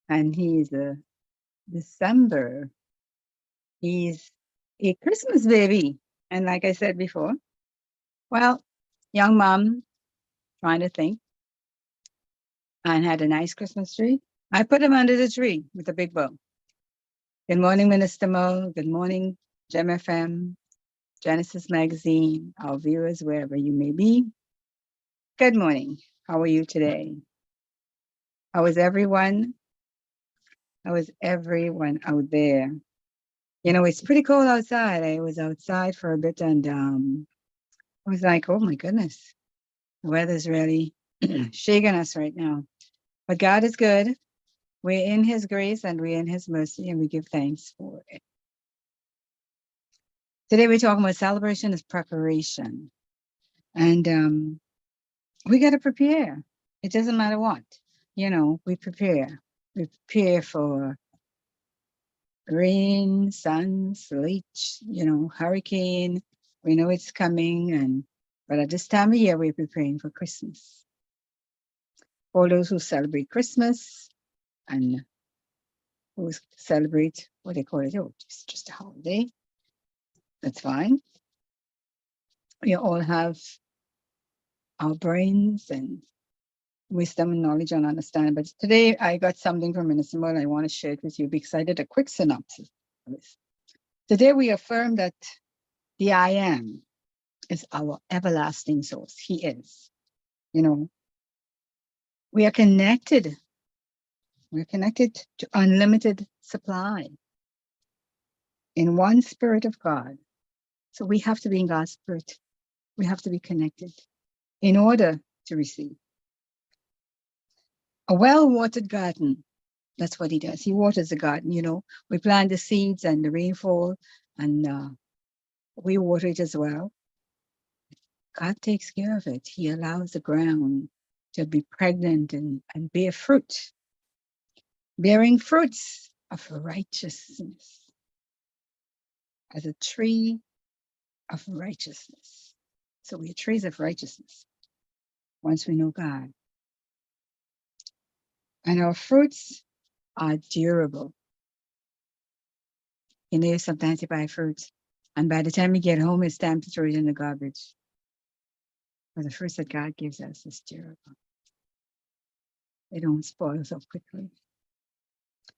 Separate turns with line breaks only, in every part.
and he's a December. He's a Christmas baby. And like I said before, well, young mom trying to think and had a nice Christmas tree. I put him under the tree with a big bow. Good morning, Minister Mo. Good morning, Gem FM, Genesis Magazine, our viewers, wherever you may be. Good morning. How are you today? How is everyone? How is everyone out there? You know, it's pretty cold outside. I was outside for a bit and I was like, oh my goodness, the weather's really shaking us right now. But God is good. We're in his grace and we're in his mercy and we give thanks for it. Today we're talking about celebration is preparation. And we got to prepare. It doesn't matter what, you know, we prepare. We prepare for rain, sun, sleet, you know, hurricane. We know it's coming, but at this time of year, we're preparing for Christmas. For those who celebrate Christmas and who celebrate what they call it, oh, it's just a holiday. That's fine. We all have our brains and wisdom and knowledge and understanding. But today I got something from Minister Moore and I want to share it with you because I did a quick synopsis of this. Today we affirm that the I am is our everlasting source. He is. You know, we are connected. We're connected to unlimited supply in one spirit of God. So we have to be in God's spirit. We have to be connected in order to receive. A well-watered garden, that's what he does. He waters the garden, you know. We plant the seeds and the rainfall and we water it as well. God takes care of it. He allows the ground to be pregnant and bear fruit, bearing fruits of righteousness as a tree of righteousness. So we are trees of righteousness once we know God. And our fruits are durable. You know, sometimes you buy fruits, and by the time you get home, it's time to throw it in the garbage. But the fruits that God gives us is durable. They don't spoil so quickly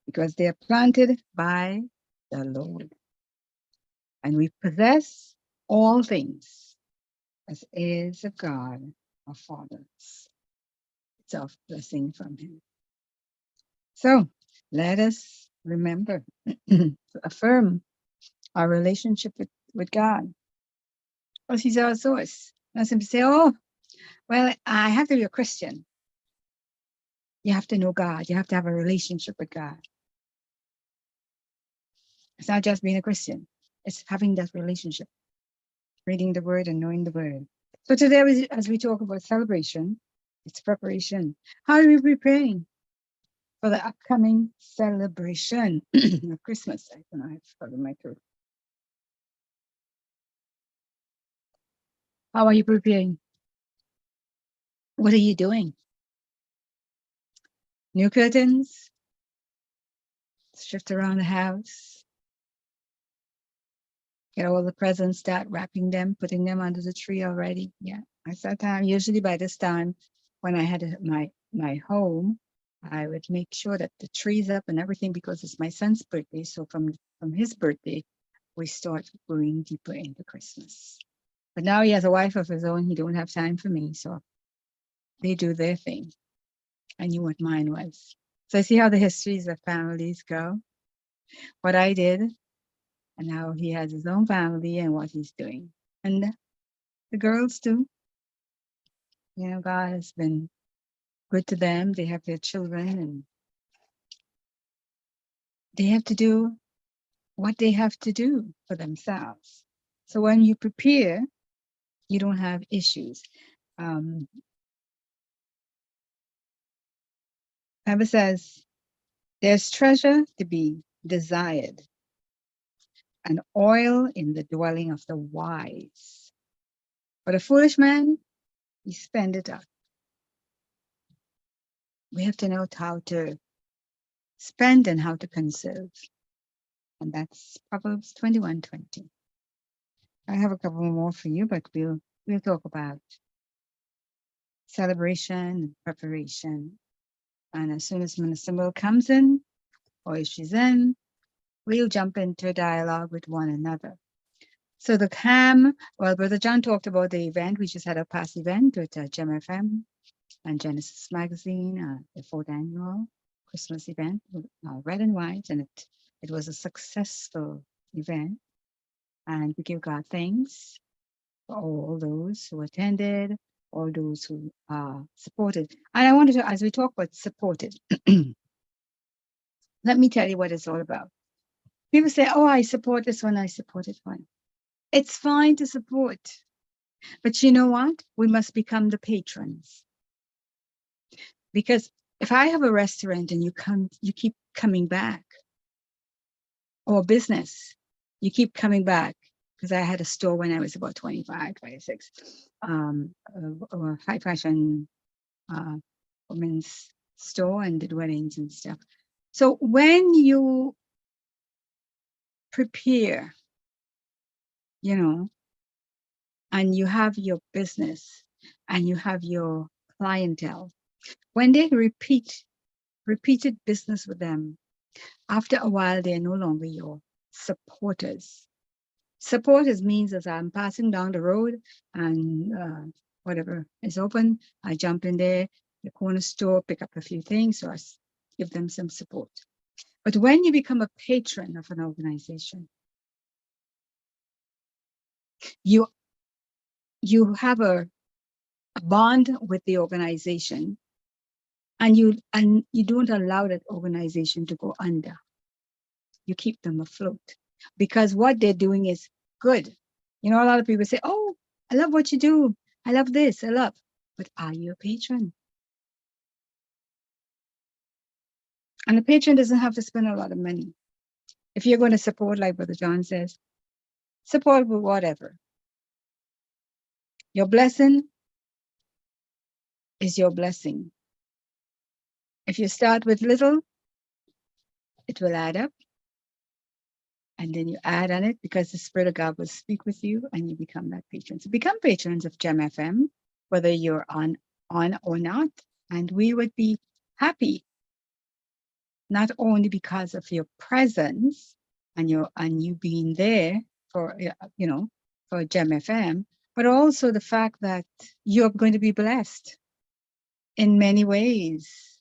because they are planted by the Lord. And we possess all things as heirs of God, our fathers. It's our blessing from him. So let us remember to affirm our relationship with God. Because he's our source. Not simply say, oh, well, I have to be a Christian. You have to know God. You have to have a relationship with God. It's not just being a Christian. It's having that relationship, reading the word and knowing the word. So today, as we talk about celebration, it's preparation. How are we preparing for the upcoming celebration of Christmas? I don't know, I have to cover my throat. How are you preparing? What are you doing? New curtains? Shift around the house? Get all the presents, start wrapping them, putting them under the tree already. Yeah, at that time, usually by this time, when I had my home, I would make sure that the tree's up and everything because it's my son's birthday. So from his birthday, we start going deeper into Christmas. But now he has a wife of his own. He don't have time for me, so they do their thing. I knew what mine was. So I see how the histories of families go. What I did, and how he has his own family and what he's doing. And the girls too. You know, God has been good to them. They have their children and they have to do what they have to do for themselves. So when you prepare, you don't have issues. Bible says, there's treasure to be desired and oil in the dwelling of the wise. But a foolish man, he spend it up. We have to know how to spend and how to conserve. And that's Proverbs 21:20. I have a couple more for you, but we'll talk about celebration and preparation. And as soon as Minister Mill comes in, or if she's in, we'll jump into a dialogue with one another. So the CAM, well, Brother John talked about the event. We just had a past event with GEM FM and Genesis Magazine, the 4th annual Christmas event, red and white, and it was a successful event. And we give God thanks for all those who attended, all those who supported. And I wanted to, as we talk about supported, let me tell you what it's all about. People say, oh, I support this one, I supported one. It's fine to support, but you know what? We must become the patrons. Because if I have a restaurant and you keep coming back, or business, you keep coming back, because I had a store when I was about 25, 26, a high fashion women's store, and did weddings and stuff. So when you prepare, and you have your business and you have your clientele, when they repeated business with them, after a while, they're no longer your supporters. Supporters means as I'm passing down the road and whatever is open, I jump in there, the corner store, pick up a few things, or I give them some support. But when you become a patron of an organization, you have a bond with the organization, and you don't allow that organization to go under. You keep them afloat, because what they're doing is good. A lot of people say, oh, I love what you do. I love this, I love. But are you a patron? And a patron doesn't have to spend a lot of money. If you're going to support, like Brother John says, support with whatever. Your blessing is your blessing. If you start with little, it will add up. And then you add on it, because the Spirit of God will speak with you and you become that patron. So become patrons of GEM FM, whether you're on or not. And we would be happy, not only because of your presence and you being there for GEM FM, but also the fact that you're going to be blessed in many ways.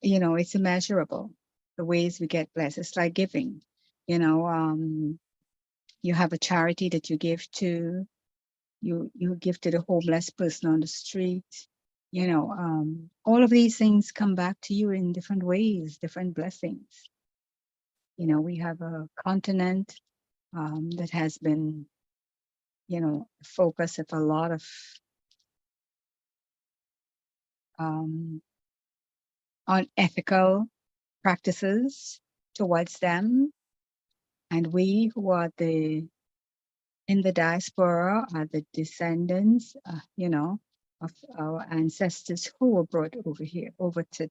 It's immeasurable, the ways we get blessed. It's like giving. You have a charity that you give to. You give to the homeless person on the street. All of these things come back to you in different ways, different blessings. We have a continent that has been, focus of a lot of unethical practices towards them. And we who are in the diaspora are the descendants, of our ancestors who were brought over here, over to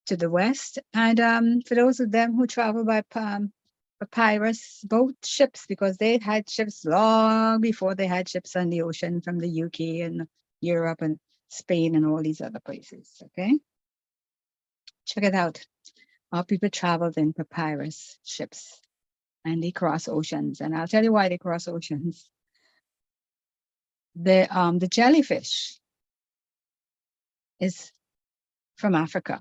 the West. And for those of them who travel by papyrus boat ships, because they had ships long before they had ships on the ocean from the UK and Europe and Spain and all these other places, okay? Check it out. Our people traveled in papyrus ships, and they cross oceans. And I'll tell you why they cross oceans. The jellyfish is from Africa.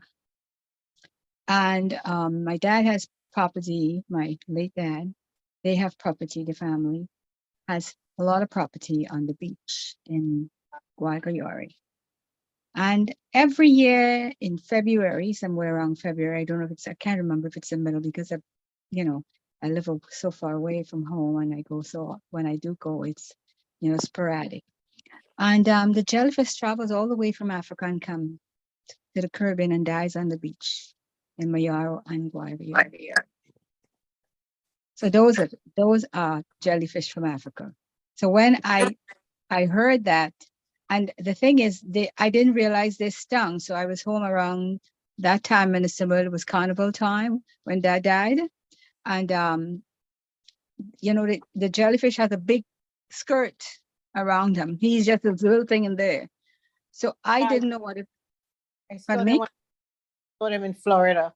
And my dad has property, my late dad, they have property, the family has a lot of property on the beach in Guayayori. And every year in February, somewhere around February, I can't remember if it's the middle, because I live so far away from home, and when I do go, it's, sporadic. And the jellyfish travels all the way from Africa and come to the Caribbean and dies on the beach in Mayaro and Guayayori. So those are jellyfish from Africa. So when I heard that, and the thing is, I didn't realize they stung. So I was home around that time in the summer, it was carnival time when Dad died. And, the jellyfish has a big skirt around him. He's just a little thing in there. So I didn't know what it,
I saw
pardon
them,
me?
saw them in Florida.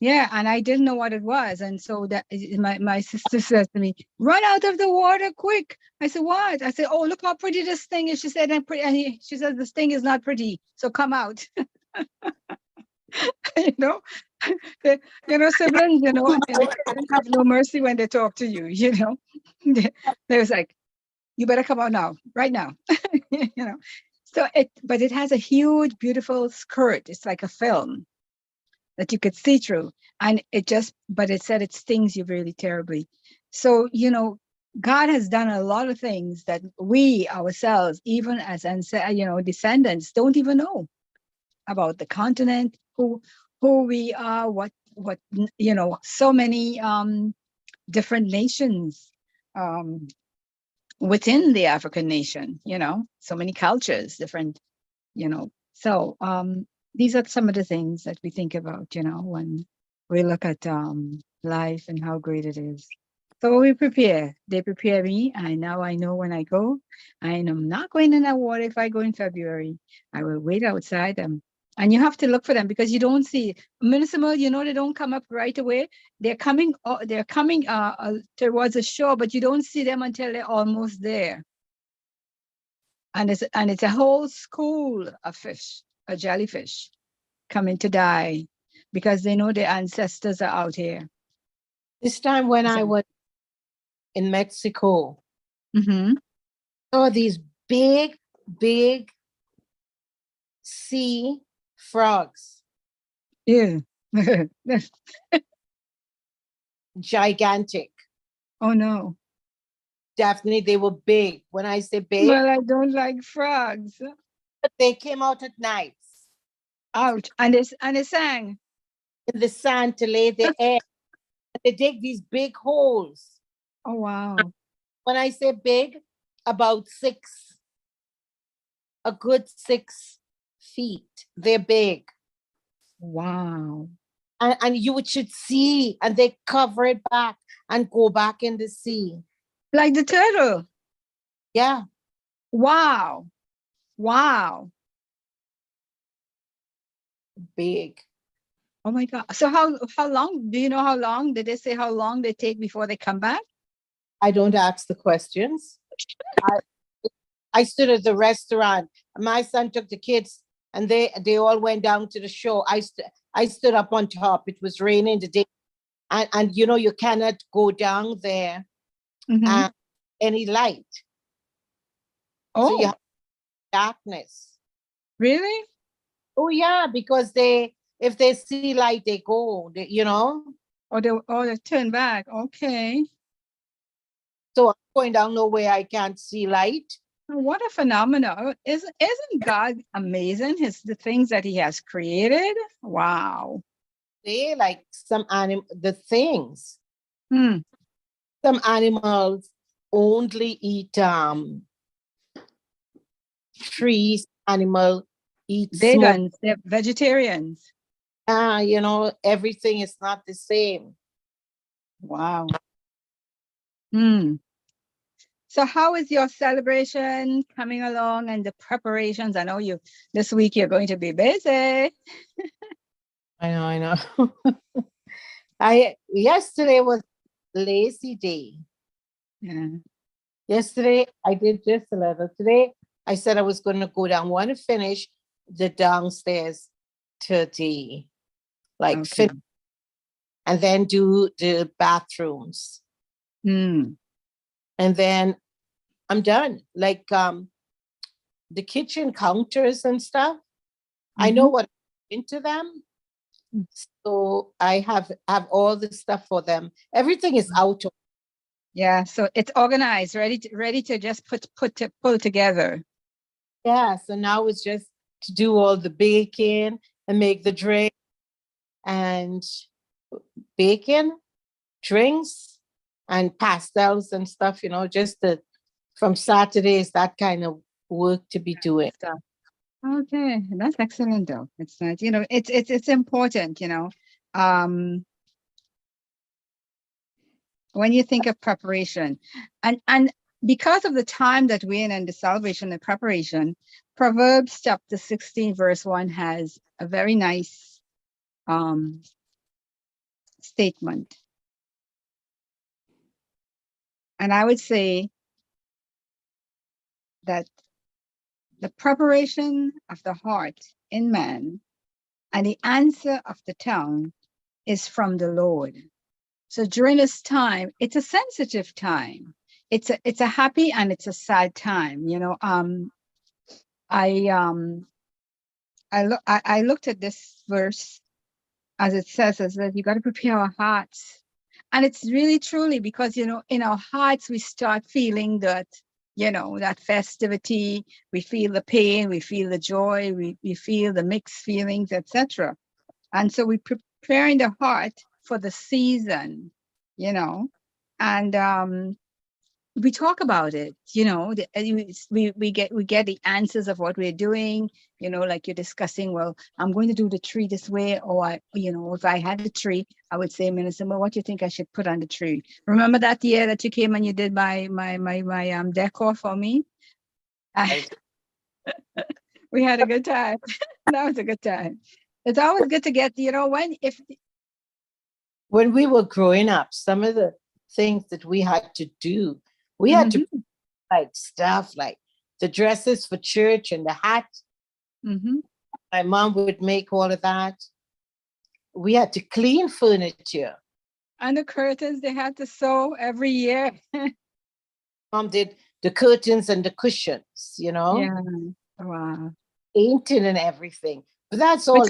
Yeah, and I didn't know what it was. And so that my sister says to me, run out of the water quick. I said, what? I said, oh, look how pretty this thing is. She said, she said, this thing is not pretty. So come out. you know, siblings, they have no mercy when they talk to you, they was like, you better come out now, right now, you know. But it has a huge, beautiful skirt. It's like a film that you could see through. And but it said it stings you really terribly. So, God has done a lot of things that we ourselves, even as descendants, don't even know about the continent, who we are, what so many different nations within the African nation, so many cultures, different, so these are some of the things that we think about, when we look at life and how great it is. So we prepare. They prepare me, and now I know when I go, I am not going in that water. If I go in February, I will wait outside them. And you have to look for them because you don't see municipal. They don't come up right away. They're coming. They're coming towards the shore, but you don't see them until they're almost there. And it's a whole school of fish, a jellyfish, coming to die because they know their ancestors are out here.
This time when I was in Mexico, saw these big sea frogs.
Yeah.
Gigantic.
Oh no.
Definitely, they were big. When I say big,
Well, I don't like frogs.
they came out at night.
Out. And they sang.
In the sand to lay their egg. They dig these big holes.
Oh wow.
When I say big, about a good 6 feet. They're big.
Wow.
And you should see, and they cover it back and go back in the sea.
Like the turtle.
Yeah.
Wow. Wow.
Big.
Oh my God. So how long, do you know how long, did they say how long they take before they come back?
I don't ask the questions. I stood at the restaurant. My son took the kids and they all went down to the shore. I stood up on top. It was raining the day. And you cannot go down there any light.
Oh,
so you have darkness.
Really?
Oh yeah, because if they see light, they go,
Or they turn back. Okay.
So I'm going down nowhere I can't see light.
What a phenomenon. Isn't God amazing? The things that he has created? Wow.
They like the things.
Hmm.
Some animals only eat trees, animal eat smoke.
Vegans, they're vegetarians.
Everything is not the same.
Wow. So how is your celebration coming along and the preparations? I know this week you're going to be busy.
I know. Yesterday was lazy day.
Yeah.
Yesterday I did just a little. Today I said I was going to go down. Want to finish the downstairs today, finish, and then do the bathrooms. And then I'm done. Like the kitchen counters and stuff. I know what into them. So I have all the stuff for them. Everything is out.
Yeah, so it's organized, ready to just pull together.
Yeah, so now it's just to do all the baking and make the drink and bacon, drinks, and pastels and stuff, just from Saturdays, that kind of work to be doing.
Okay, that's excellent though. It's not, it's important, when you think of preparation and because of the time that we're in and the celebration and preparation, Proverbs chapter 16 verse 1 has a very nice statement. And I would say that the preparation of the heart in man and the answer of the tongue is from the Lord. So during this time, it's a sensitive time. It's a happy and it's a sad time. I looked at this verse as it says, as that you got to prepare our hearts. And it's really truly because, in our hearts, we start feeling that, that festivity, we feel the pain, we feel the joy, we feel the mixed feelings, etc. And so we preparing the heart for the season, and we talk about it, we get the answers of what we're doing, like you're discussing, well, I'm going to do the tree this way, or if I had the tree, I would say, Minister, well, what do you think I should put on the tree? Remember that year that you came and you did my decor for me?
Right.
We had a good time. That was a good time. It's always good to get,
When we were growing up, some of the things that we had to do, we had to like stuff like the dresses for church and the hat. My mom would make all of that. We had to clean furniture.
And the curtains they had to sew every year.
Mom did the curtains and the cushions,
Yeah. Wow.
painting and everything. But that's all.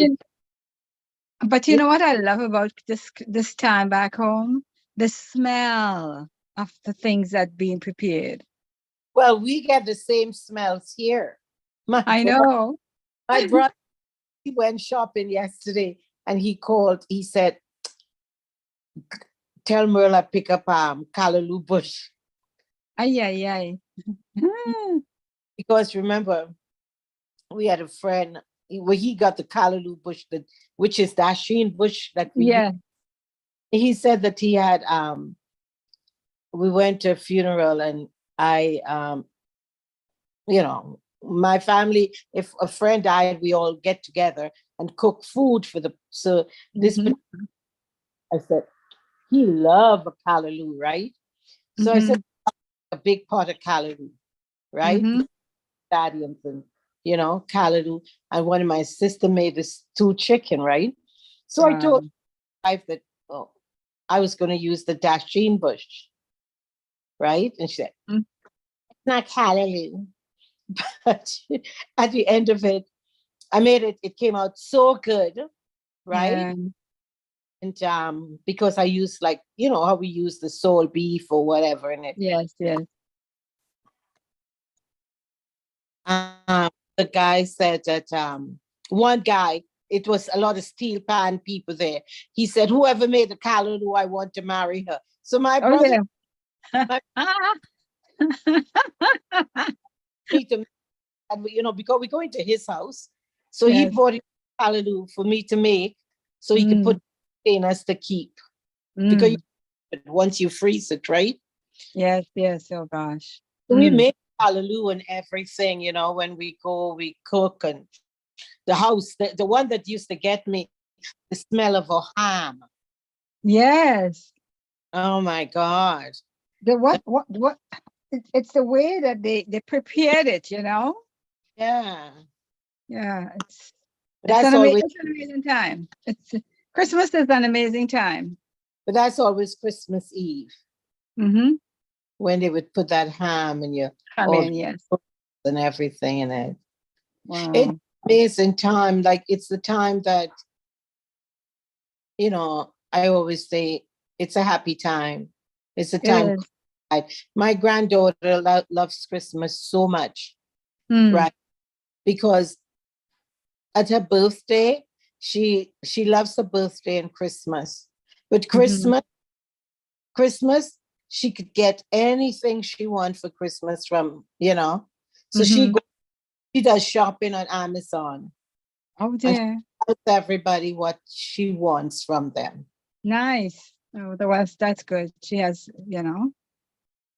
But you know what I love about this time back home? The smell of the things that being prepared.
Well, we get the same smells here.
I know.
My brother, he went shopping yesterday and he called, he said, tell Merle I pick up callaloo bush.
Ay, ay, ay.
Because remember, we had a friend where he got the callaloo bush, which is the Dasheen bush that we
Yeah.
use. He said that he had we went to a funeral and I my family, if a friend died, we all get together and cook food for this I said he loved a callaloo, right? So I said a big pot of callaloo, right? Stadiums and callaloo, and one of my sister made this stew chicken, right? So I told my wife that I was going to use the Dasheen bush, right? And she said, it's not callaloo. But at the end of it, I made it came out so good, right? Yeah. And because I used how we use the sole beef or whatever in it.
Yes.
The guy said that one guy, it was a lot of steel pan people there. He said, whoever made the callaloo, I want to marry her. So my brother, because we're going to his house. So he bought callaloo for me to make so he could put containers to keep. Because once you freeze it, right?
Yes. Oh gosh.
So we make callaloo and everything, when we go, we cook. And the house, the one that used to get me, the smell of a ham.
Yes.
Oh my God.
What? It's the way that they prepared it,
Yeah.
Yeah. It's
an
amazing time. Christmas is an amazing time.
But that's always Christmas Eve. When they would put that ham and
yes,
and everything in it.
Wow.
It's amazing time. Like it's the time that, I always say it's a happy time. It's a time. My granddaughter loves Christmas so much, right? Because at her birthday, she loves her birthday and Christmas. But Christmas, she could get anything she wants for Christmas from, so she She does shopping on Amazon.
Oh
And
dear.
tells everybody what she wants from them.
Nice. Oh, that's good. She has,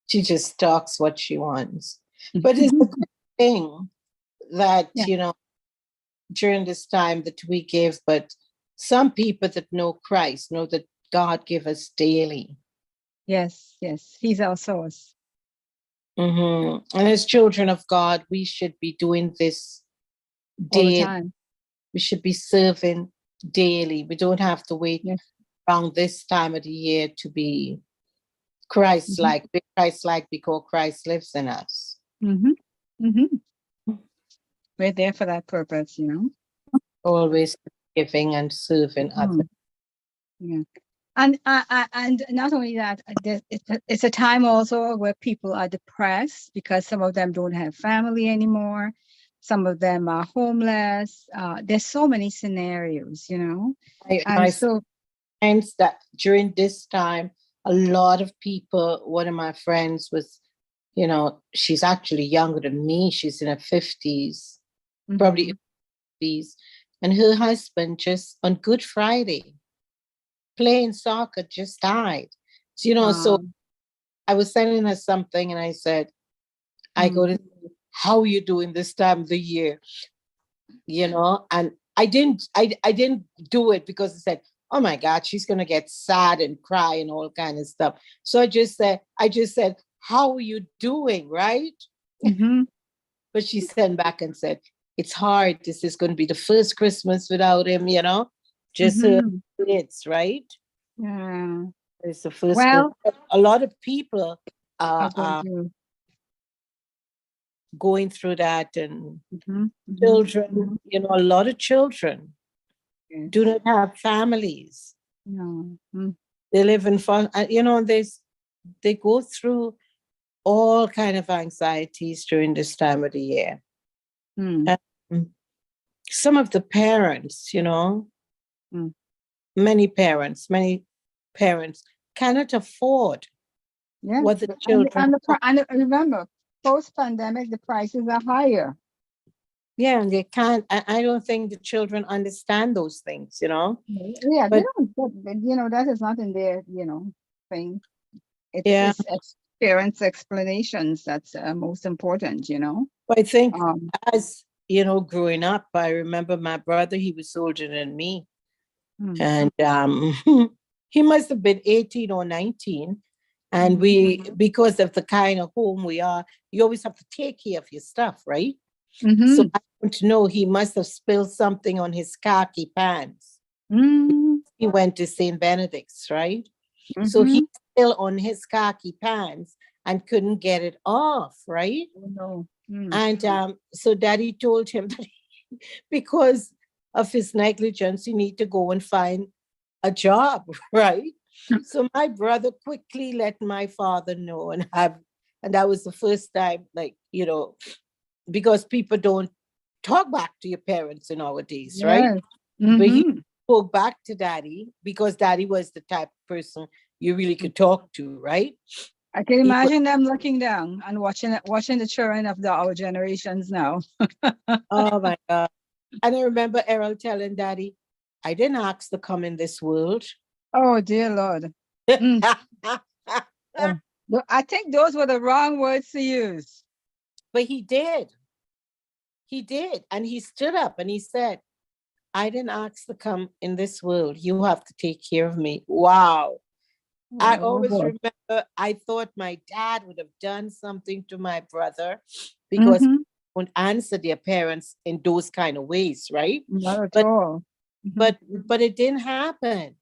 She just talks what she wants. But it's a good thing that,
Yeah.
during this time that we give, but some people that know Christ know that God give us daily.
Yes, yes. He's our source.
And as children of God, we should be doing this
All the
daily.
time.
We should be serving daily. We don't have to wait
Yes.
around this time of the year to be Christ-like. Be Christ-like because Christ lives in us.
We're there for that purpose,
Always giving and serving others.
Yeah. And not only that, it's a time also where people are depressed because some of them don't have family anymore. Some of them are homeless. There's so many scenarios,
My
so
friends that during this time, a lot of people, one of my friends was, she's actually younger than me. She's in her 50s, probably 50s. And her husband just on Good Friday, playing soccer, just died. So I was sending her something and I said, I go to, how are you doing this time of the year? And I didn't do it because I said, oh my God, she's gonna get sad and cry and all kind of stuff. So I just said, how are you doing? Right? But she sent back and said, it's hard. This is going to be the first Christmas without him, just kids, right?
Yeah.
It's the first.
Well,
a lot of people are going through that, and children, a lot of children do not have families.
No.
They live in fun, they go through all kind of anxieties during this time of the year. Some of the parents, many parents cannot afford what the children.
And remember, post-pandemic, the prices are higher.
Yeah, and they can't. I don't think the children understand those things,
Yeah,
but,
they don't. But, that is not in their, thing. It's parents' explanations that's most important,
I think as growing up, I remember my brother. He was older than me, and he must have been 18 or 19. And because of the kind of home we are, you always have to take care of your stuff, right? So I don't know, he must have spilled something on his khaki pants. He went to St. Benedict's, right? So he's still on his khaki pants and couldn't get it off, right?
Oh, no.
And so Daddy told him that because of his negligence, he need to go and find a job, right? So my brother quickly let my father know, and that was the first time, because people don't talk back to your parents nowadays, right? But he spoke back to Daddy because Daddy was the type of person you really could talk to, right?
I can imagine them looking down and watching the children of our generations now.
Oh my God. And I remember Errol telling Daddy, I didn't ask to come in this world.
Oh, dear Lord. I think those were the wrong words to use.
But he did. He did. And he stood up and he said, I didn't ask to come in this world. You have to take care of me. Wow. I always remember, I thought my dad would have done something to my brother because people won't answer their parents in those kind of ways, right?
Not at all.
But it didn't happen.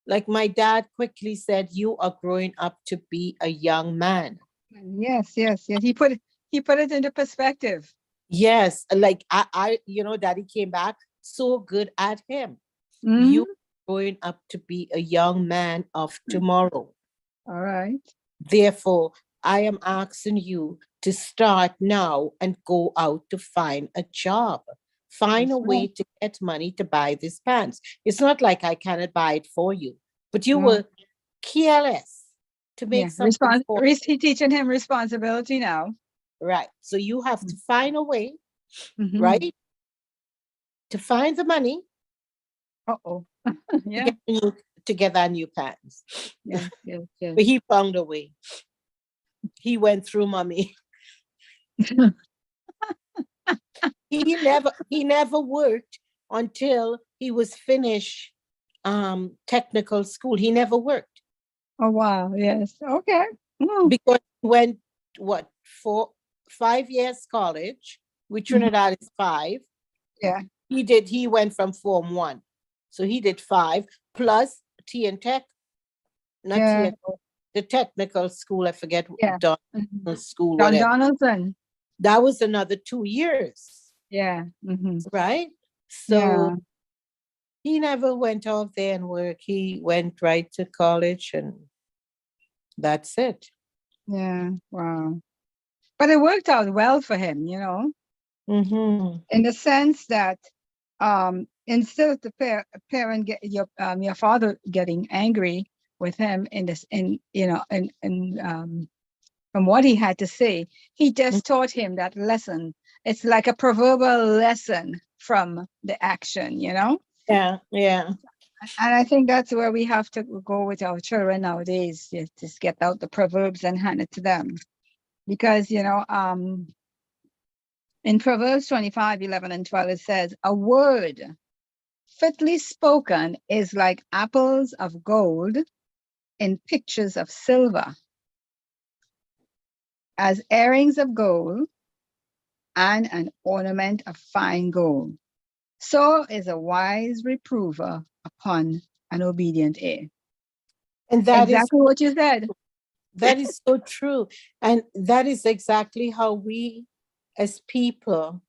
Like my dad quickly said, you are growing up to be a young man.
Yes. He put it into perspective.
Yes. Like I Daddy came back so good at him. You are growing up to be a young man of tomorrow.
All right.
Therefore, I am asking you to start now and go out to find a job. Find a way to get money to buy these pants. It's not like I cannot buy it for you, but you were careless to make something for
He's teaching him responsibility now.
Right. So you have to find a way
Mhm.
right? To find the money
Uh-oh.
to
Yeah,
get, to get our new pants.
yes, yes, yes.
But he found a way. He went through mommy. He never worked until he was finished technical school. He never worked
Oh, wow. Yes. Okay. Mm.
because he went what 5 years college, with
Mhm.
Trinidad is 5.
Yeah.
He went from Form 1. So he did 5 plus T and Tech, not T
Yeah.
and the technical school, I forget
Yeah.
Don
Mhm.
school,
John
whatever.
Donaldson.
That was another 2 years,
Yeah. Mhm.
right?
Yeah.
So he never went off there and work. He went right to college and that's it.
Yeah. Wow. But it worked out well for him,
Mm-hmm.
in the sense that instead of the parent get your father getting angry with him in this in from what he had to say, he just taught him that lesson. It's like a proverbial lesson from the action,
Yeah, yeah.
and I think that's where we have to go with our children nowadays. Just get out the proverbs and hand it to them, because in Proverbs 25:11-12 it says, "A word fitly spoken is like apples of gold in pictures of silver, as earrings of gold and an ornament of fine gold. So is a wise reprover upon an obedient ear."
And
Exactly what you said.
that is so true. And that is exactly how we as people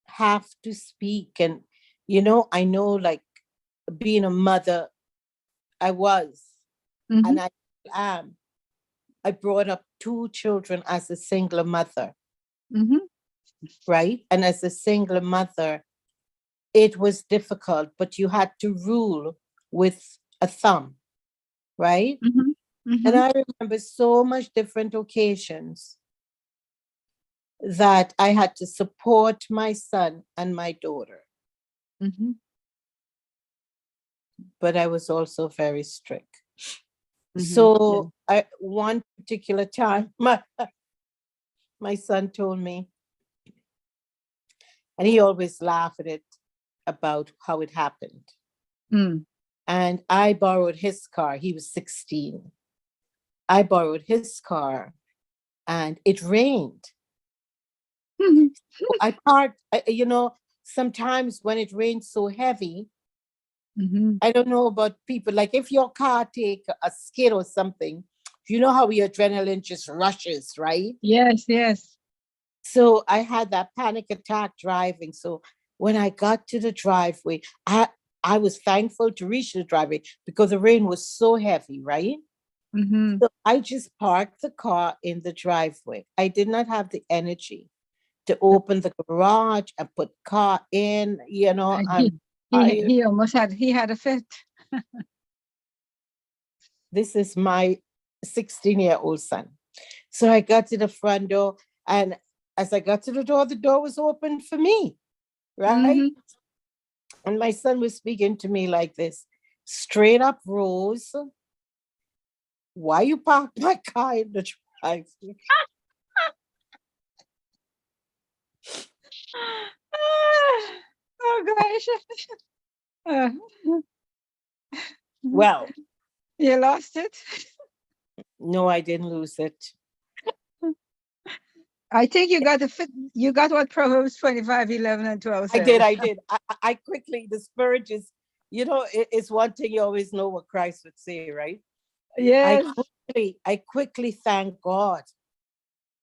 have to speak. And I know, like, being a mother, I was
Mhm.
and I am. I brought up 2 children as a single mother,
Mhm.
right? And as a single mother, it was difficult, but you had to rule with a thumb, right?
Mhm.
And
Mhm.
I remember so much different occasions that I had to support my son and my daughter,
Mhm.
but I was also very strict.
Mhm.
So one particular time, my son told me, and he always laughed at it about how it happened.
Mm.
And I borrowed his car. He was 16. I borrowed his car and it rained.
Mhm.
I parked, sometimes when it rains so heavy,
Mhm.
I don't know about people, like if your car take a skid or something, you know how your adrenaline just rushes, right?
Yes, yes.
So I had that panic attack driving. So when I got to the driveway, I was thankful to reach the driveway because the rain was so heavy, right?
Mhm.
So I just parked the car in the driveway. I did not have the energy to open the garage and put car in,
He,
I'm tired.
he had a fit.
This is my 16-year-old son. So I got to the front door, and as I got to the door was open for me, right?
Mhm.
And my son was speaking to me like this, straight up, Rose, why you park my car in the driveway?
Oh gosh. Uh,
Well,
you lost it.
no, I didn't lose it.
I think you got the fit. You got what Proverbs 25:11-12
I
says.
did. I quickly, the spirit is, it's one thing you always know what Christ would say, right?
Yes.
I quickly thank God.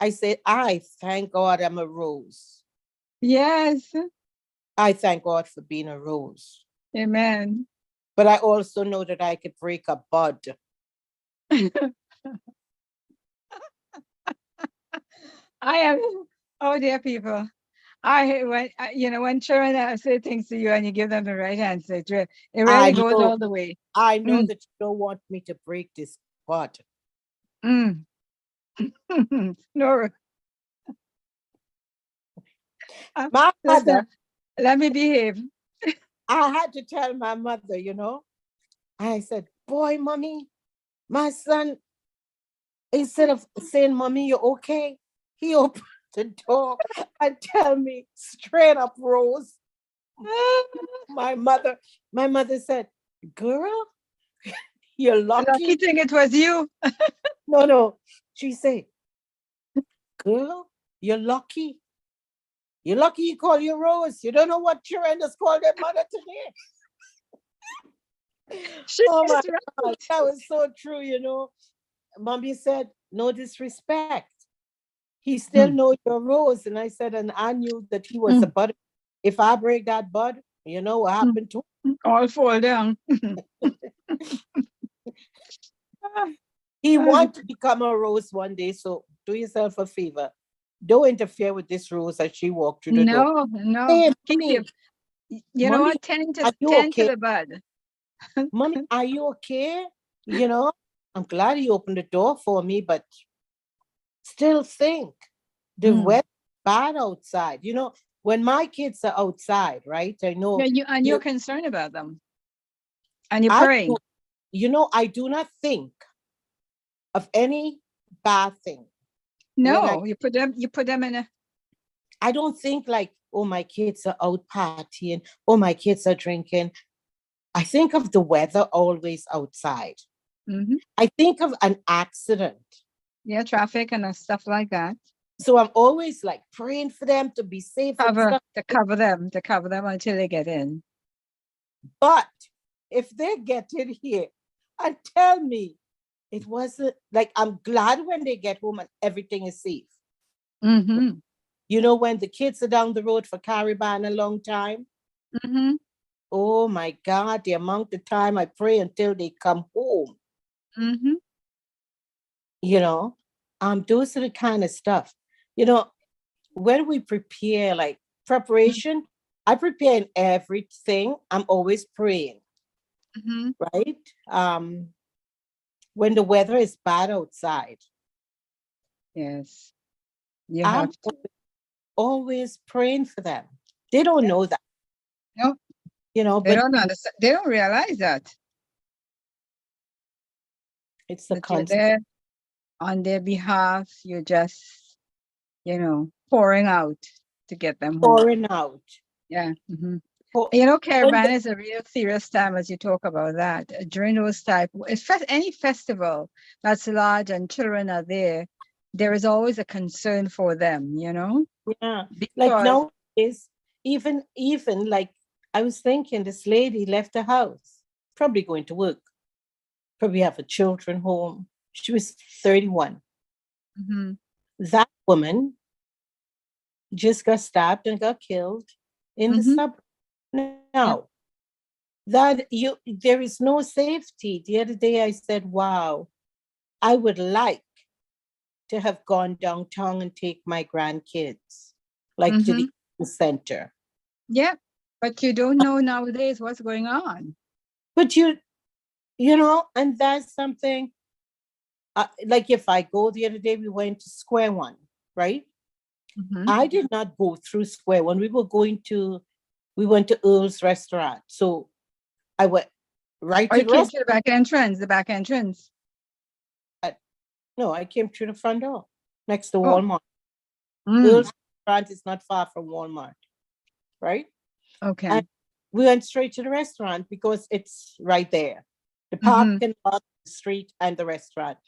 I said, I thank God I'm a rose.
Yes.
I thank God for being a rose.
Amen.
But I also know that I could break a bud.
I am. Oh dear people. When children say things to you and you give them the right answer, it really goes all the way.
I know
Mm.
that you don't want me to break this bud.
Mm. No.
My
Listen,
mother,
let me behave.
I had to tell my mother, I said, boy, mommy, my son, instead of saying, mommy, you're okay, he opened the door and tell me straight up, Rose. My mother said, girl, you're
Lucky
lucky.
thing it was you.
No. She said, girl, you're lucky. You're lucky you call you Rose. You don't know what children just call their mother today.
She
Oh my
is right.
God, that was so true. Mommy said, no disrespect. He still know your Rose. And I said, and I knew that he was a bud. If I break that bud, you know what happened to him?
All fall down.
He want to become a Rose one day. So do yourself a favor. Don't interfere with this Rose as she walked through the door.
No.
Hey,
Keep
mommy,
you know
mommy,
what? Tend
are
to
you
tend to
okay?
the bud.
Mommy, are you okay? I'm glad he opened the door for me, but still think the weather bad outside. When my kids are outside, right? I know
Yeah, you're concerned about them. And you're
I
praying.
I do not think of any bad thing.
No, you put them in a
I don't think like, oh, my kids are out partying, oh, my kids are drinking. I think of the weather always outside. I think of an accident.
Yeah, traffic and stuff like that.
So I'm always like praying for them to be safe and stuff.
To cover them until they get in.
But if they get in here and tell me it wasn't, like, I'm glad when they get home and everything is safe. When the kids are down the road for Caribbean a long time. Oh my God, the amount of time I pray until they come home. Those are the kind of stuff. When we prepare, like preparation, I prepare in everything. I'm always praying. Right? When the weather is bad outside.
Yes. You
I'm
have to.
always praying for them. They don't know that.
No.
They
don't understand. They don't realize that.
It's the
concept. You're there on their behalf. You're just, pouring out to get them home.
Pouring out.
Yeah. Caravan is a real serious time as you talk about that. During those type, any festival that's large and children are there is always a concern for them,
Yeah.
Because
like nowadays, even like I was thinking this lady left the house, probably going to work, probably have her children home. She was 31. That woman just got stabbed and got killed in the suburb. Now, there is no safety. The other day I said, wow, I would like to have gone downtown and take my grandkids, like to the center.
Yeah, but you don't know nowadays what's going on.
But and that's something, like if I go the other day, we went to Square One, right? I did not go through Square One. We went to Earl's restaurant. So I went right to the restaurant.
To the back entrance.
No, I came through the front door next to Walmart. Earl's restaurant is not far from Walmart, right?
Okay.
And we went straight to the restaurant because it's right there. The parking lot, the street, and the restaurant.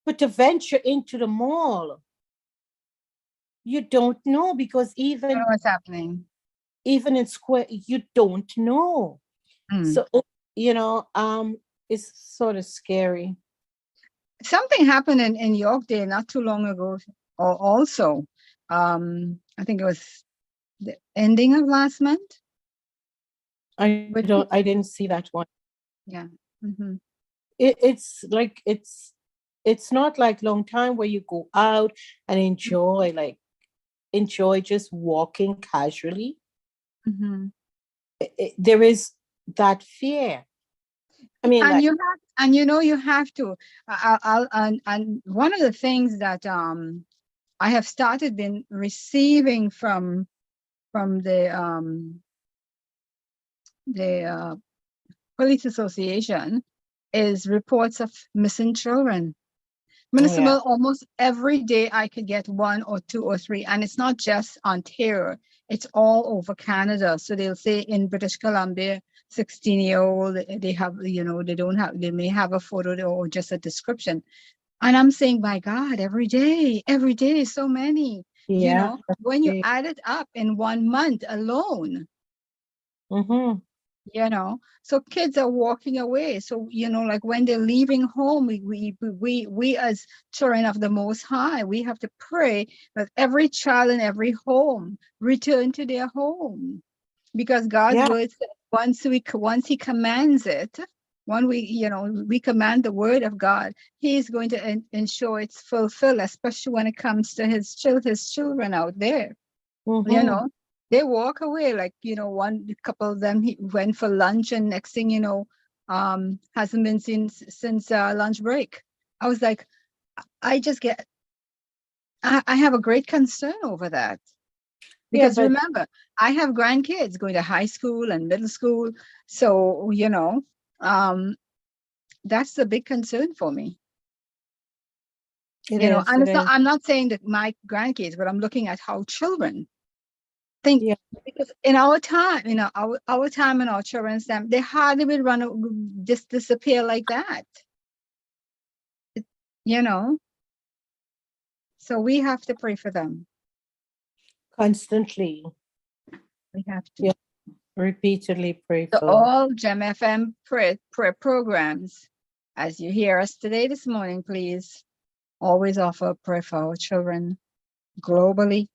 But to venture into the mall, you don't know, because even
what's happening.
Even in Square, you don't know. So it's sort of scary.
Something happened in Yorkdale not too long ago. Also, I think it was the ending of last month.
I didn't see that one.
Yeah.
It's like it's not like long time where you go out and enjoy just walking casually. There is that fear. I mean,
and you have to. And one of the things that I have started been receiving from from the Police Association is reports of missing children. Municipal,
Yeah.
almost every day I could get one or two or three, and it's not just Ontario, it's all over Canada. So they'll say in British Columbia, 16-year-old, they have, they don't have, they may have a photo or just a description. And I'm saying, by God, every day, so many,
Yeah.
when you
Okay.
add it up in 1 month alone,
Mm-hmm.
so kids are walking away. So like when they're leaving home, we as children of the Most High, we have to pray that every child in every home return to their home, because God's
Yeah.
word says once he commands it, when we command the word of God, he's going to ensure it's fulfilled, especially when it comes to his children out there.
Mm-hmm.
They walk away, like one couple of them, he went for lunch, and next thing hasn't been seen since lunch break. I was like, I just get I have a great concern over that,
Yeah,
because
but
remember, I have grandkids going to high school and middle school, so that's a big concern for me.
it is.
And
It is.
I'm not saying that my grandkids, but I'm looking at how children think,
Yeah.
because in our time, our time and our children's time, they hardly would just disappear like that. It- you know, so we have to pray for them.
Constantly.
We have to.
Yeah. Repeatedly pray
So
for.
all GEM FM prayer programs, as you hear us today, this morning, please always offer prayer for our children globally,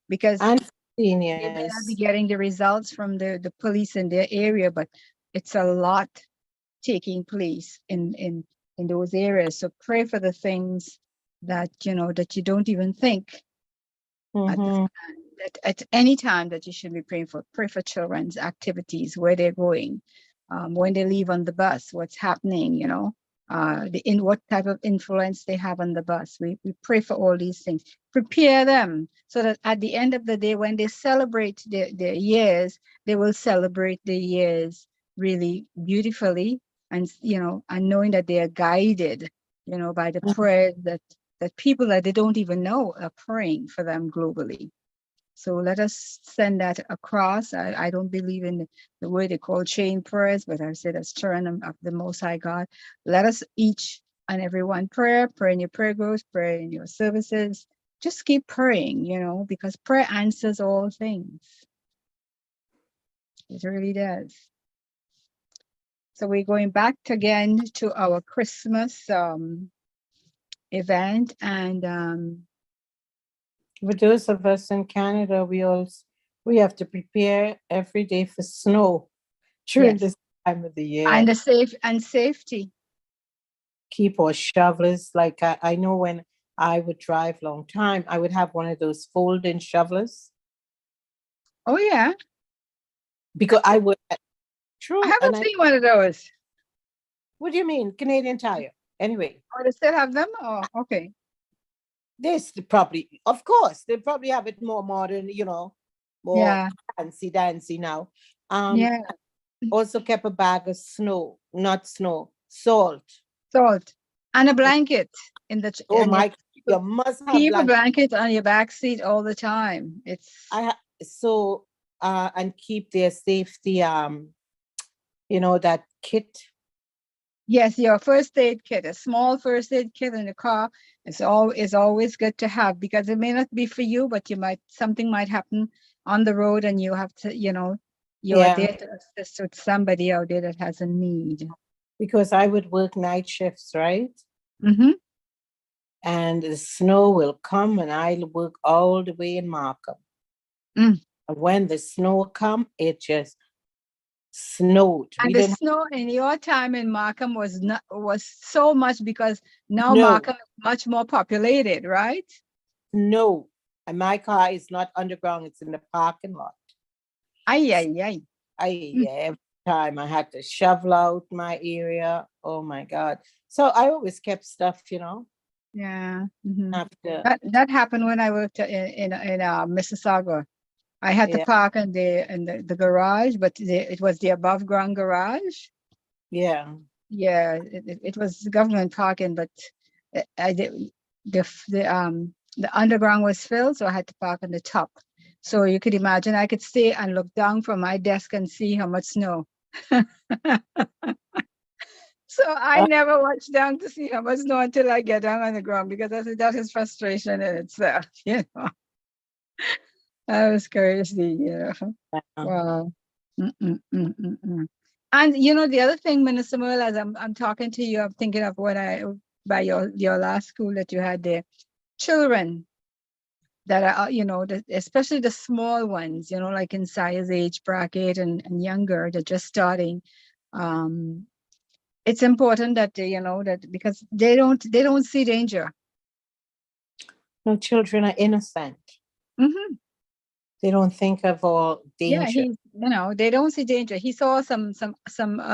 because
And
they may not be
seniors.
getting the results from the police in their area, but it's a lot taking place in those areas. So pray for the things that that you don't even think at this
Mm-hmm.
at any time that you should be praying for. Pray for children's activities, where they're going, when they leave on the bus, what's happening, in what type of influence they have on the bus. We pray for all these things. Prepare them so that at the end of the day, when they celebrate their years, they will celebrate the years really beautifully, and and knowing that they are guided, by the prayers that people that they don't even know are praying for them globally. So let us send that across. I don't believe in the way they call chain prayers, but I say that's children of the Most High God. Let us each and every one pray in your prayer groups, pray in your services. Just keep praying, because prayer answers all things. It really does. So we're going back again to our Christmas event, and
For those of us in Canada, we have to prepare every day for snow during
yes,
this time of the
and
year.
the safety.
Keep our shovelers. Like I know when I would drive long time, I would have one of those folding shovelers
Oh yeah,
because I would.
I
True,
haven't seen one of those.
what do you mean Canadian Tire? Anyway,
Oh, they still have them? Oh, okay.
this probably, of course, they probably have it more modern, more
Yeah,
fancy now.
yeah.
Also kept a bag of not snow, salt.
Salt and a blanket
Oh
and you
my, you must have
keep a
blanket.
blanket on your back seat all the time.
So and keep their safety that kit.
Yes, your first aid kit, a small first aid kit in the car is always good to have, because it may not be for you, but something might happen on the road, and you have to, you are
Yeah,
there to assist with somebody out there that has a need.
because I would work night shifts, right?
Mm-hmm.
And the snow will come and I'll work all the way in Markham.
Mm.
And when the snow come, it just snowed.
And
We
the
didn't
snow in your time in Markham was so much, because now
no
Markham is much more populated, right?
snow. And my car is not underground, it's in the parking lot.
Ay, ay, ay.
Every time I had to shovel out my area. Oh my God. So I always kept stuff,
Yeah. Mhm.
after.
That happened when I worked in Mississauga. I had to
Yeah,
park in the garage, but it was the above ground garage.
yeah.
Yeah, it was government parking, but I did the underground was filled, so I had to park on the top. So you could imagine I could stay and look down from my desk and see how much snow. So I
Uh,
never watch down to see how much snow until I get down on the ground because that is frustration in itself. You know, that was crazy. You know, wow. Mm. And you know the other thing, Minister Merle, as I'm talking to you, I'm thinking of what I by your last school that you had there. Children that are especially the small ones, like in Sire's age bracket and younger, they're just starting. Um, it's important that that because they don't see danger.
no, children are innocent.
Hmm.
They don't think of all
Yeah,
danger.
they don't see danger. He saw some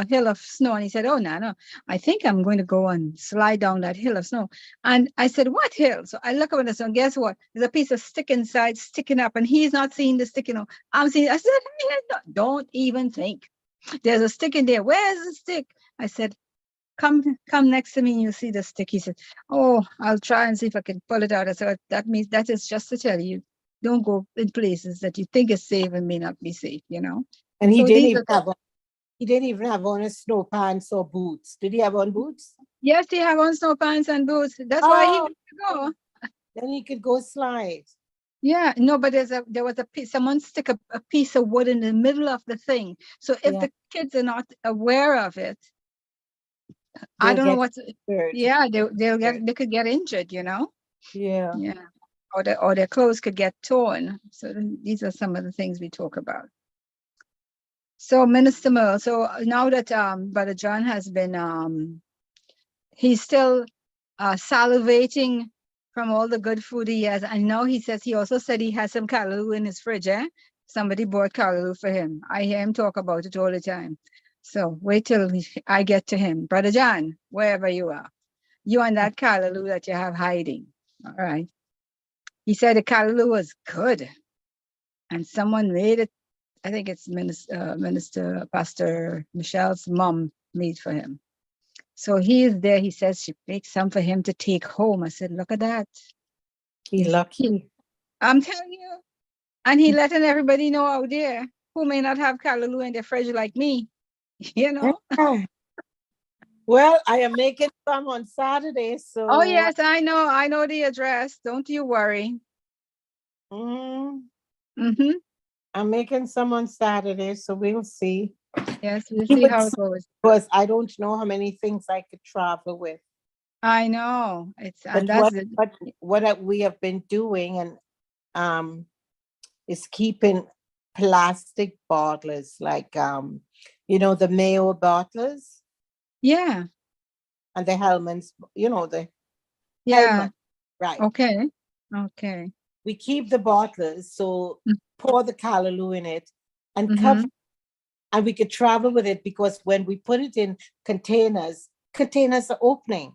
hill of snow and he said, "Oh, Nana, I think I'm going to go and slide down that hill of snow." And I said, "What hill?" So I look up at the snow. Guess what? There's a piece of stick inside, sticking up, and he's not seeing the stick. I'm seeing. I said, "Hey, don't even think. There's a stick in there. Where's the stick?" I said, "Come next to me and you'll see the stick." He said, "Oh, I'll try and see if I can pull it out." I said, "That means that is just to tell you, don't go in places that you think is safe and may not be safe.
And
So these are
he didn't even have on his snow pants or boots. Did he have on boots?
yes, they have on snow pants and boots. That's why he
Oh,
wanted to go.
then he could go slide.
Yeah, no, but there was a piece, someone stick a piece of wood in the middle of the thing. So if
Yeah,
the kids are not aware of it, I
they'll
don't know
get
what,
hurt.
yeah, they could get injured.
Yeah.
Yeah. Or their clothes could get torn. So these are some of the things we talk about. So Minister Merle, so now that Brother John has been he's still salivating from all the good food he has. I know he also said he has some callaloo in his fridge, eh? Somebody bought callaloo for him. I hear him talk about it all the time. So wait till I get to him. Brother John, wherever you are, you and that callaloo that you have hiding. All right. He said the callaloo was good. And someone made it. I think it's Minister Pastor Michelle's mom made for him. So he is there. He says she baked some for him to take home. I said, look at that.
He's lucky.
I'm telling you. And he letting everybody know out there who may not have callaloo in their fridge like me.
Yeah. Well, I am making some on Saturday, so
Oh, yes, I know. I know the address. Don't you worry. Mm-hmm.
I'm making some on Saturday, so we'll see.
Yes, we'll see how it goes.
Because I don't know how many things I could travel with.
I know.
But what we have been doing and is keeping plastic bottles like the Mayo bottles
yeah.
and the Hellmann's, the
Yeah.
Hellman, right?
Okay. Okay.
We keep the bottles, so pour the callaloo in it and
Mm-hmm.
cover, and we could travel with it because when we put it in containers are opening.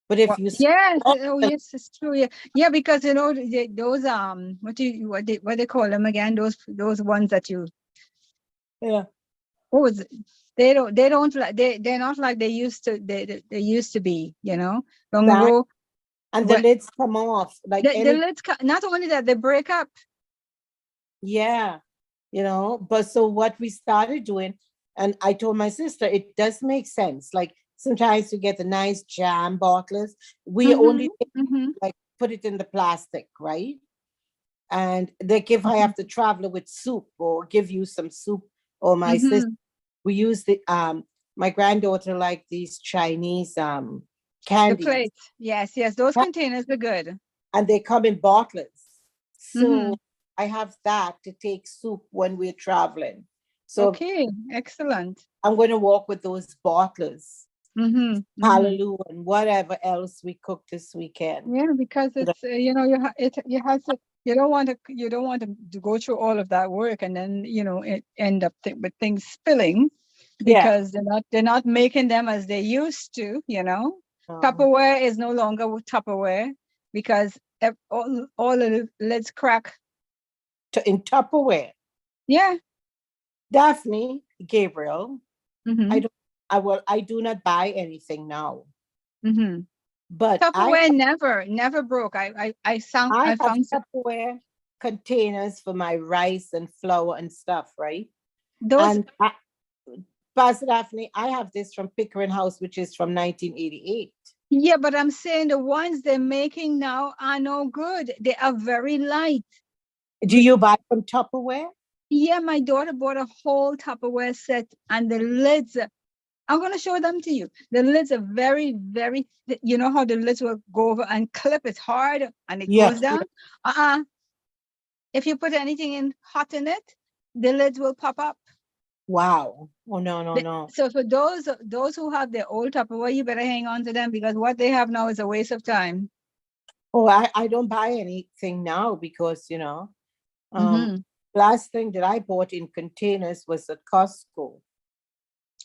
But if you
yes, yes, it's true. Yeah, because those what they call them again? Those ones that you
yeah
they don't like they're not like they used to they used to be. Long
that,
ago.
and the lids come off like
The lids not only that they break up.
Yeah, but so what we started doing, and I told my sister, it does make sense. Like sometimes you get the nice jam bottles. We only like put it in the plastic, right? And if I have to travel with soup or give you some soup, or my sister, we use my granddaughter like these Chinese
The
candies.
plates. Yes, those containers are good.
And they come in bottles. So I have that to take soup when we're traveling. So
okay, excellent.
I'm going to walk with those bottles, callaloo and whatever else we cook this weekend.
Yeah, because it's you don't want to go through all of that work and then it end up with things spilling because they're not making them as they used to. Tupperware is no longer Tupperware because all of the lids crack.
In Tupperware.
Yeah.
Daphne, Gabriel,
Mm-hmm.
I do not buy anything now.
Mm-hmm.
But
Tupperware never broke. I
have
found
Tupperware containers for my rice and flour and stuff, right?
those.
And Pastor Daphne, I have this from Pickering House, which is from 1988.
Yeah, but I'm saying the ones they're making now are no good. They are very light.
Do you buy from Tupperware?
Yeah, my daughter bought a whole Tupperware set and the lids, I'm going to show them to you. The lids are very, very, you know how the lids will go over and clip it hard and it goes down? If you put anything in hot in it, the lids will pop up.
Wow. Oh, no.
So for those who have their old Tupperware, you better hang on to them because what they have now is a waste of time.
Oh, I don't buy anything now because, last thing that I bought in containers was at Costco.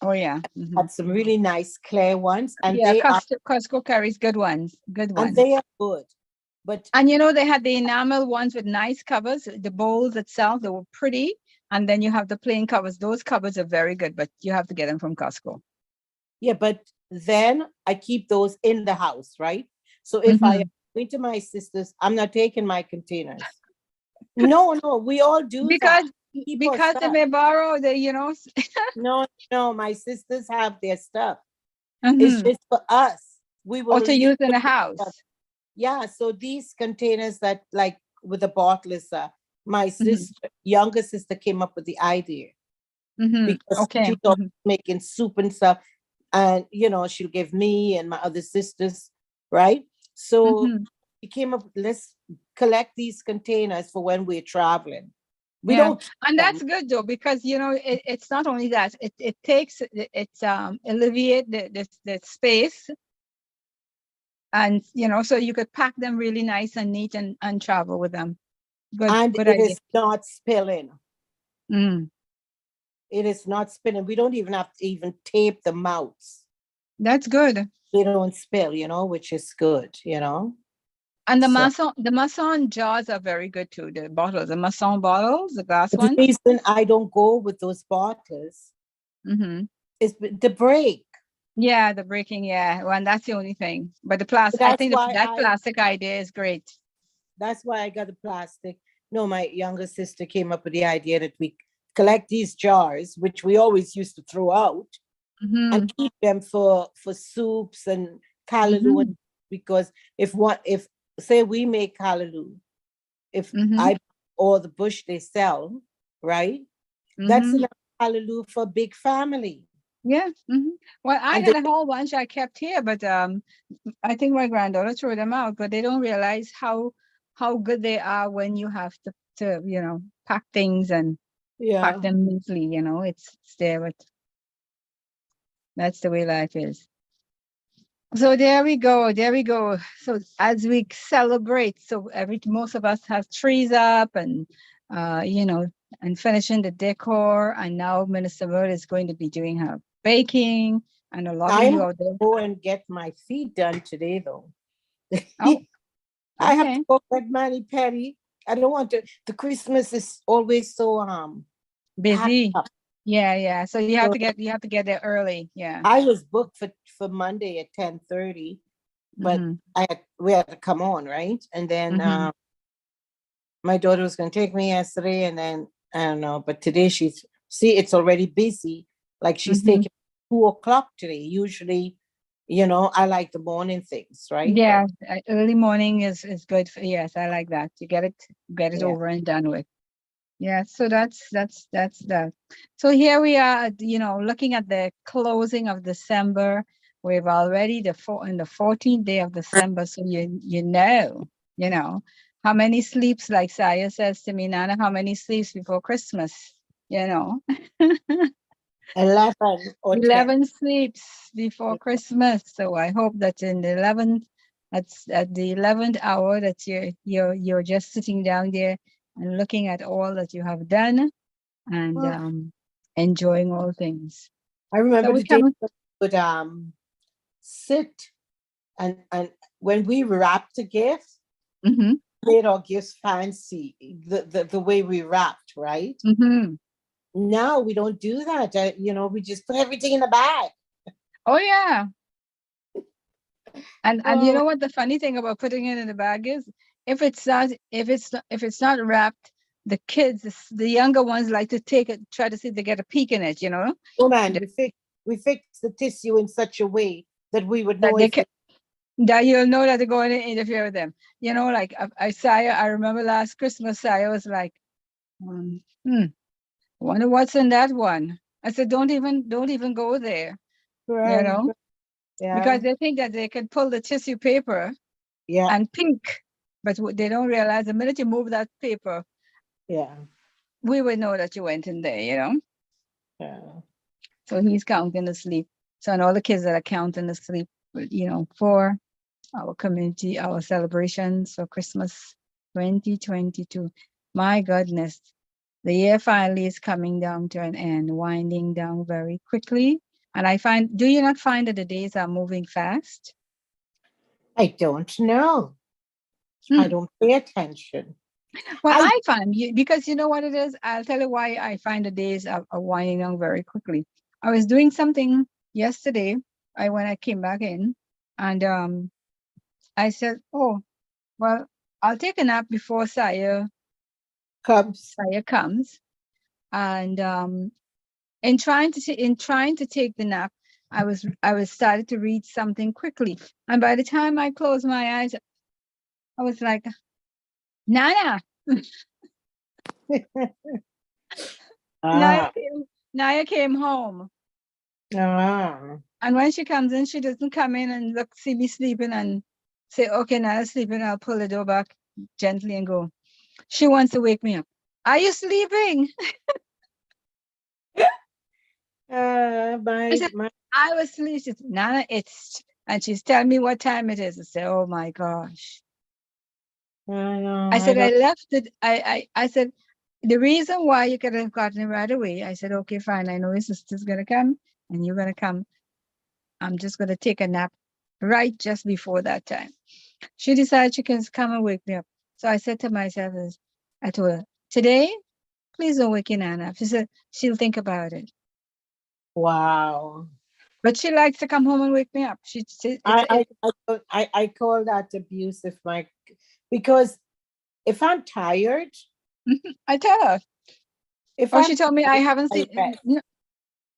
Oh, yeah.
Had some really nice clear ones. And
yeah, Costco carries good ones.
And they are good.
And they had the enamel ones with nice covers. The bowls itself, they were pretty. And then you have the plain covers. Those covers are very good, but you have to get them from Costco.
Yeah, but then I keep those in the house, right? So if I go to my sister's, I'm not taking my containers. No, we all do
because
that.
They may borrow
No, my sisters have their stuff. It's just for us. We will
to use in the house.
Yeah, so these containers that like with the bottle is my sister, younger sister came up with the idea. Because she's making soup and stuff. And, she'll give me and my other sisters, right? So we came up, let's collect these containers for when we're traveling. We don't.
And that's good though, because, it's not only that, it takes, alleviate the space. And, so you could pack them really nice and neat and travel with them. Good idea.
Is not spilling. It is not spilling. We don't even have to even tape the mouths.
That's good.
They don't spill, which is good,
And the Masson jars are very good too. The bottles, the Masson bottles, the glass ones.
The reason I don't go with those bottles is the break.
Yeah, the breaking. Yeah, well, and that's the only thing. But the plastic, I think that plastic idea is great.
That's why I got the plastic. No, my younger sister came up with the idea that we collect these jars, which we always used to throw out, and keep them for soups and callaloo. Because if say we make callaloo, if I or the bush they sell, right? That's enough callaloo for a big family.
Yeah. Well, I had a whole bunch I kept here, but I think my granddaughter threw them out. But they don't realize how good they are when you have to pack things and pack them neatly. It's there, but that's the way life is. So there we go. So as we celebrate, so most of us have trees up and and finishing the decor. And now Minister Bird is going to be doing her baking, and a lot of you out there.
Go and get my feet done today, though.
Oh,
I have to go get mani-pedi. I don't want to. The Christmas is always so
busy. Yeah. So you have to get there early. Yeah.
I was booked for Monday at 10:30, but we had to come on, right? And then my daughter was going to take me yesterday, and then I don't know. But today it's already busy. Like she's taking 2:00 today. Usually, I like the morning things, right?
Yeah, early morning is good. Yes, I like that. You get it over and done with. Yeah, so that's that. So here we are, looking at the closing of December. We've already in the 14th day of December. So you know how many sleeps, like Saya says to me, Nana, how many sleeps before Christmas?
11 or
11 sleeps before Christmas. So I hope that in the 11th, at the 11th hour, that you're just sitting down there and looking at all that you have done and enjoying all things.
I remember the day I would sit and when we wrapped a gift,
Mm-hmm.
made our gifts fancy, the way we wrapped, right?
Mm-hmm.
Now we don't do that. We just put everything in the bag.
Oh yeah. And you
Oh,
know what the funny thing about putting it in the bag is, if it's not wrapped, the kids, the younger ones like to take it, try to see if they get a peek in it,
oh man,
th-
we fixed the tissue in such a way that we would
that
know
they
if
can, that you'll know that they're going to interfere with them. Like Isaiah, I remember last Christmas, Isaiah was like, um, hmm, wonder what's in that one. I said, don't even go there,
right.
because
Yeah,
they think that they can pull the tissue paper
yeah,
and peek, but they don't realize the minute you move that paper,
yeah,
we would know that you went in there.
yeah.
So he's counting the sleep. So, and all the kids that are counting the sleep, for our community, our celebrations for Christmas 2022. My goodness, the year finally is coming down to an end, winding down very quickly. And do you not find that the days are moving fast?
I don't know. I
Hmm.
don't pay attention.
Well,
I
I find because you know what it is. I'll tell you why I find the days are winding down very quickly. I was doing something yesterday. When I came back in, and I said, "Oh, well, I'll take a nap before
Cubs.
Saya comes." And in trying to take the nap, I was started to read something quickly, and by the time I closed my eyes, I was like, "Nana, Naya,
Ah,
Naya came home."
ah.
And when she comes in, she doesn't come in and see me sleeping and say, "Okay, Naya's sleeping." I'll pull the door back gently and go. She wants to wake me up. "Are you sleeping?" I
My
said,
my.
"I was sleeping." She said, "Nana, and she's telling me what time it is." I said, "Oh my gosh."
I know.
I
I
said, "I
don't.
left it." I said, "The reason why you could have gotten it right away." I said, "Okay, fine. I know your sister's going to come and you're going to come. I'm just going to take a nap right just before that time." She decided she can come and wake me up. So I said to myself, I told her, "Today, please don't wake your Nana up." She said she'll think about it.
Wow.
But she likes to come home and wake me up. She said
I call that abuse if because if I'm tired,
I tell her.
if
Oh,
I'm
she told me I
tired,
haven't
I
seen
rest.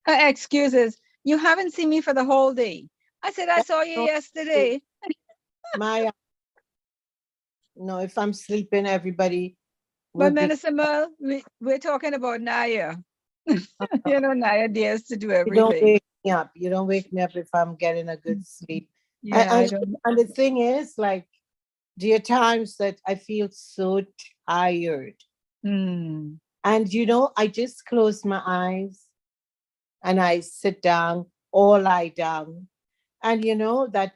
her excuses. "You haven't seen me for the whole day." I said, "I
That's
saw you
not true.
yesterday."
My no, if I'm sleeping, everybody
But
would be.
Minister Merle, we're talking about Naya.
uh,
Naya dares to do
You don't
everything.
wake me up. You don't wake me up if I'm getting a good sleep. And
Yeah, I don't.
and the thing is, like, there are times that I feel so tired,
Hmm.
and I just close my eyes and I sit down or lie down, and that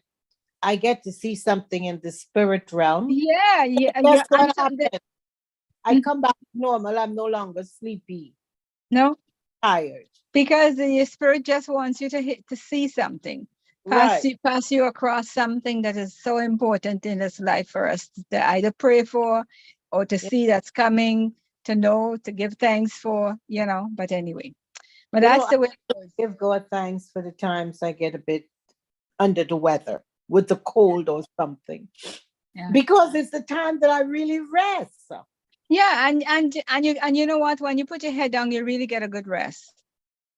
I get to see something in the spirit realm.
Yeah, yeah,
Guess
yeah.
what happened? I come back normal. I'm no longer sleepy,
No,
tired.
because the spirit just wants you to see something,
Right.
pass you across something that is so important in this life for us to either pray for or to
Yeah.
see that's coming, to know, to give thanks for. But anyway, but that's
I
the way it goes.
give God thanks for the times I get a bit under the weather with the cold or something,
Yeah.
because it's the time that I really rest.
Yeah, and you know what? When you put your head down, you really get a good rest.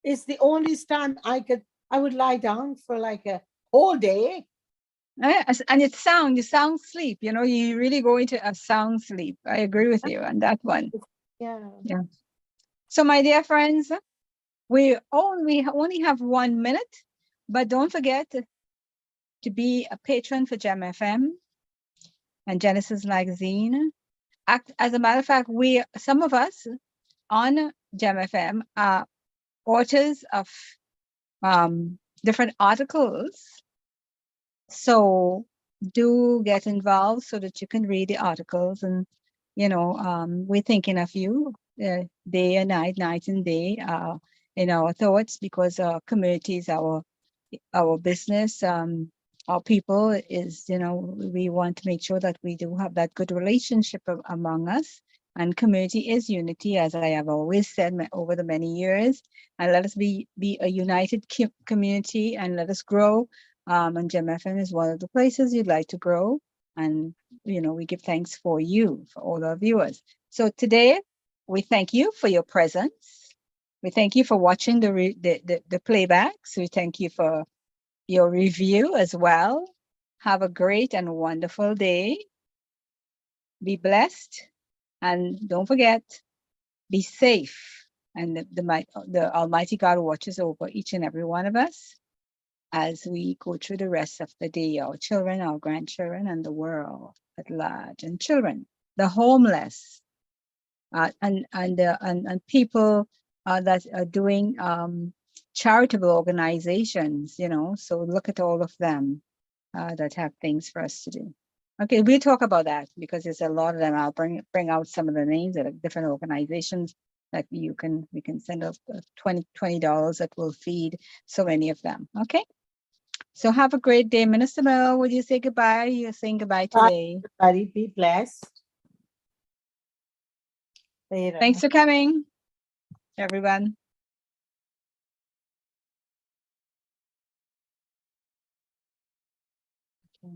It's the only time I would lie down for like a whole day.
And you sound sleep. You really go into a sound sleep. I agree with you on that one.
Yeah.
Yeah. So, my dear friends, we only have 1 minute, but don't forget to be a patron for Gem FM and Genesis Magazine. As a matter of fact, some of us on Gem FM are authors of different articles. So do get involved so that you can read the articles, and we're thinking of you day and night and day in our thoughts, because our community is our business. our people is, we want to make sure that we do have that good relationship among us. And community is unity, as I have always said over the many years. And let us be a united community, and let us grow. And Gem FM is one of the places you'd like to grow. And, we give thanks for you, for all our viewers. So today, we thank you for your presence. We thank you for watching the playbacks. We thank you for your review as well. Have a great and wonderful day. Be blessed. And don't forget, be safe. And the Almighty God watches over each and every one of us as we go through the rest of the day, our children, our grandchildren, and the world at large, and children, the homeless, and people that are doing charitable organizations, so look at all of them that have things for us to do. Okay, we'll talk about that because there's a lot of them. I'll bring out some of the names of different organizations that we can send out $20 that will feed so many of them. Okay, so have a great day. Minister Mel, would you say goodbye? You're saying goodbye today.
Everybody be blessed. Later.
Thanks for coming, everyone. Okay.